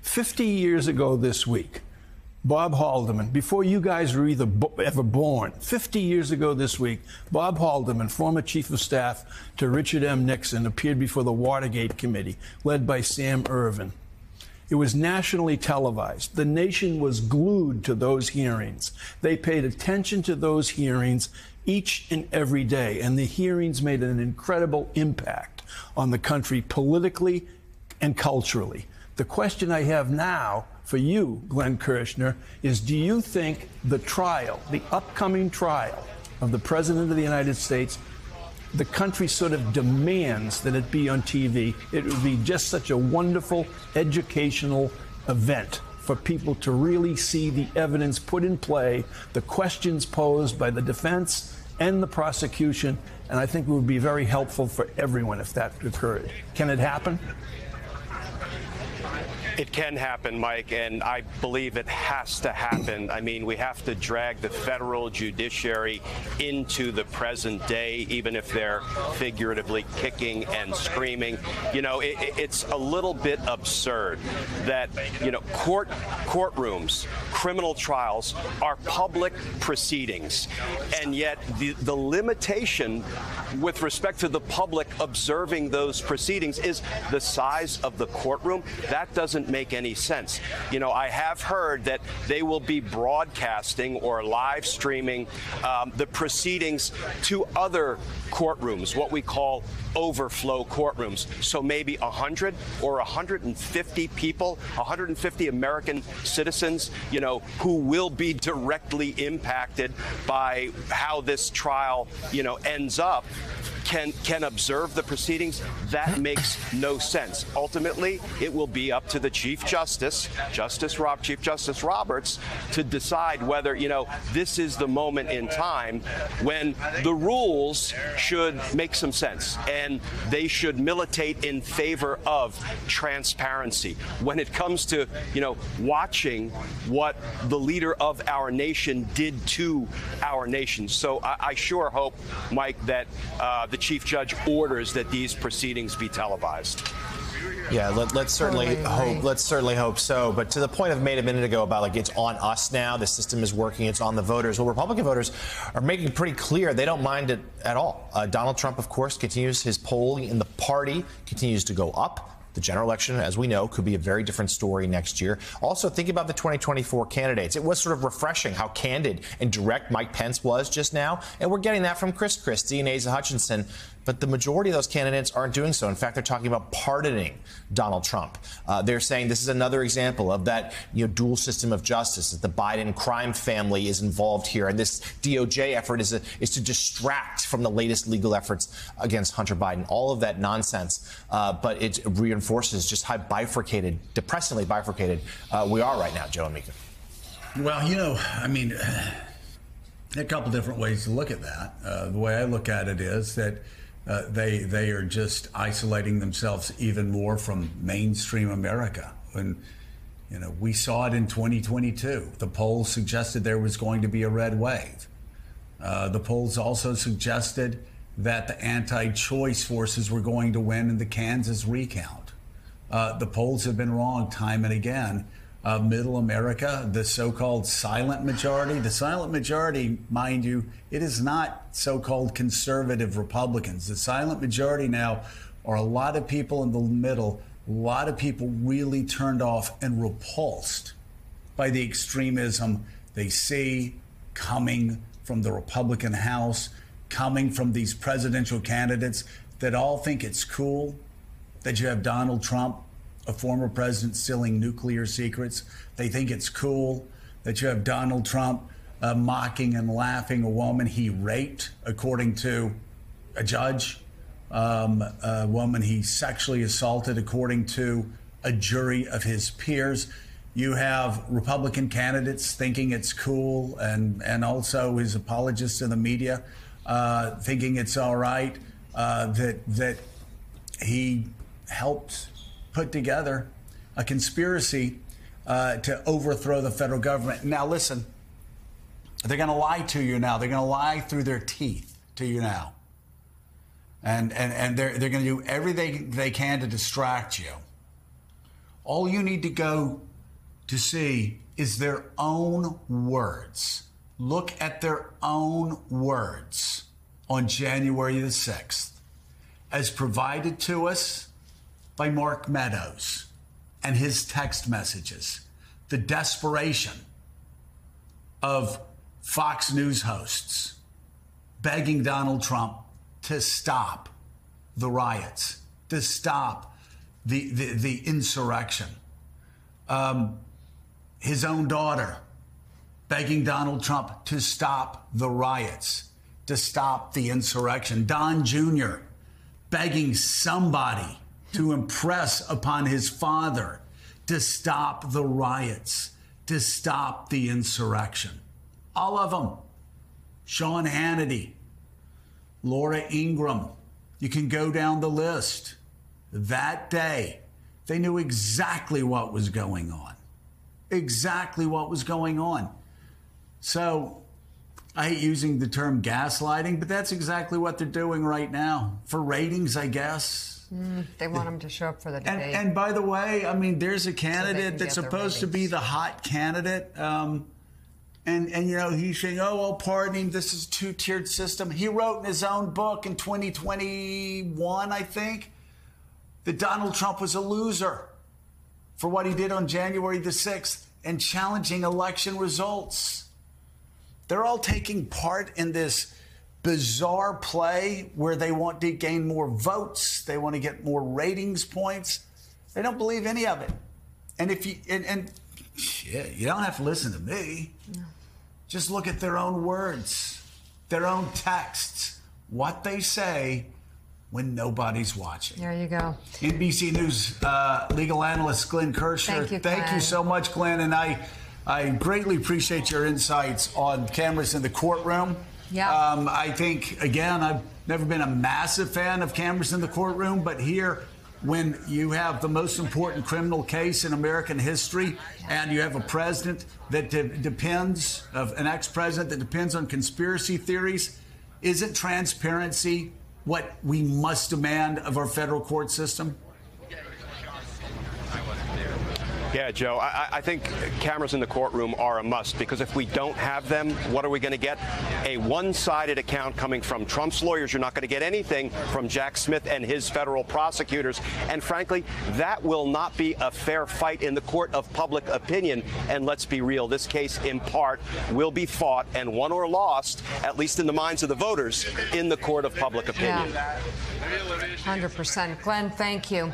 50 years ago this week, Bob Haldeman, before you guys were ever born, 50 years ago this week, Bob Haldeman, former chief of staff to Richard M. Nixon, appeared before the Watergate Committee, led by Sam Ervin. It was nationally televised. The nation was glued to those hearings. They paid attention to those hearings each and every day, and the hearings made an incredible impact on the country politically and culturally. The question I have now for you, Glenn Kirschner, is do you think the trial, the upcoming trial of the President of the United States, the country sort of demands that it be on TV? It would be just such a wonderful educational event for people to really see the evidence put in play, the questions posed by the defense and the prosecution, and I think it would be very helpful for everyone if that occurred. Can it happen? It can happen, Mike, and I believe it has to happen. I mean, we have to drag the federal judiciary into the present day, even if they're figuratively kicking and screaming. You know, it's a little bit absurd that, you know, courtrooms, criminal trials are public proceedings, and yet the limitation with respect to the public observing those proceedings is the size of the courtroom. That doesn't make any sense. You know, I have heard that they will be broadcasting or live streaming the proceedings to other courtrooms, what we call overflow courtrooms. So maybe 100 or 150 people, 150 American citizens, you know, who will be directly impacted by how this trial, you know, ends up, can observe the proceedings. That makes no sense. Ultimately, it will be up to the Chief Justice Roberts, to decide whether, you know, this is the moment in time when the rules should make some sense and they should militate in favor of transparency. When it comes to, you know, watching what the leader of our nation did to our nation. So I sure hope, Mike, that the Chief Judge orders that these proceedings be televised. Yeah, let's certainly hope so. But to the point I've made a minute ago about, like, it's on us now, the system is working, it's on the voters. Well, Republican voters are making it pretty clear they don't mind it at all. Donald Trump, of course, continues his polling in the party, continues to go up. The general election, as we know, could be a very different story next year. Also, think about the 2024 candidates. It was sort of refreshing how candid and direct Mike Pence was just now. And we're getting that from Chris Christie and Asa Hutchinson. But the majority of those candidates aren't doing so. In fact, they're talking about pardoning Donald Trump. They're saying this is another example of that, you know, dual system of justice, that the Biden crime family is involved here. And this DOJ effort is to distract from the latest legal efforts against Hunter Biden. All of that nonsense. But it reinforces just how bifurcated, depressingly bifurcated we are right now, Joe and Mika. Well, you know, I mean, a couple different ways to look at that. The way I look at it is that they are just isolating themselves even more from mainstream America. When, you know, we saw it in 2022. The polls suggested there was going to be a red wave. The polls also suggested that the anti-choice forces were going to win in the Kansas recount. The polls have been wrong time and again. Middle America, the so-called silent majority. The silent majority, mind you, it is not so-called conservative Republicans. The silent majority now are a lot of people in the middle, a lot of people really turned off and repulsed by the extremism they see coming from the Republican House, coming from these presidential candidates that all think it's cool that you have Donald Trump, a former president, stealing nuclear secrets. They think it's cool that you have Donald Trump mocking and laughing a woman he raped, according to a judge, a woman he sexually assaulted, according to a jury of his peers. You have Republican candidates thinking it's cool, and also his apologists in the media thinking it's all right that he helped put together a conspiracy to overthrow the federal government. Now, listen, they're going to lie to you now. They're going to lie through their teeth to you now. And they're going to do everything they can to distract you. All you need to go to see is their own words. Look at their own words on January the 6th, as provided to us by Mark Meadows and his text messages. The desperation of Fox News hosts begging Donald Trump to stop the riots, to stop the insurrection. His own daughter begging Donald Trump to stop the riots, to stop the insurrection. Don Jr. begging somebody to impress upon his father to stop the riots, to stop the insurrection. All of them. Sean Hannity, Laura Ingraham. You can go down the list. That day, they knew exactly what was going on. Exactly what was going on. So, I hate using the term gaslighting, but that's exactly what they're doing right now. For ratings, I guess. They want him to show up for the debate. And by the way, I mean, there's a candidate that's supposed to be the hot candidate. And you know, he's saying, oh, well, pardon him, this is a two-tiered system. He wrote in his own book in 2021, I think, that Donald Trump was a loser for what he did on January the 6th and challenging election results. They're all taking part in this bizarre play where they want to gain more votes. They want to get more ratings points. They don't believe any of it. And if you, shit, you don't have to listen to me. No. Just look at their own words, their own texts, what they say when nobody's watching. There you go. NBC News legal analyst Glenn Kirschner. Thank you so much, Glenn. And I greatly appreciate your insights on cameras in the courtroom. Yeah. I think, again, I've never been a massive fan of cameras in the courtroom, but here, when you have the most important criminal case in American history, and you have a president that depends, an ex-president that depends on conspiracy theories, isn't transparency what we must demand of our federal court system? Yeah, Joe, I think cameras in the courtroom are a must, because if we don't have them, what are we going to get? A one-sided account coming from Trump's lawyers. You're not going to get anything from Jack Smith and his federal prosecutors. And frankly, that will not be a fair fight in the court of public opinion. And let's be real, this case in part will be fought and won or lost, at least in the minds of the voters, in the court of public opinion. Yeah. 100%. Glenn, thank you.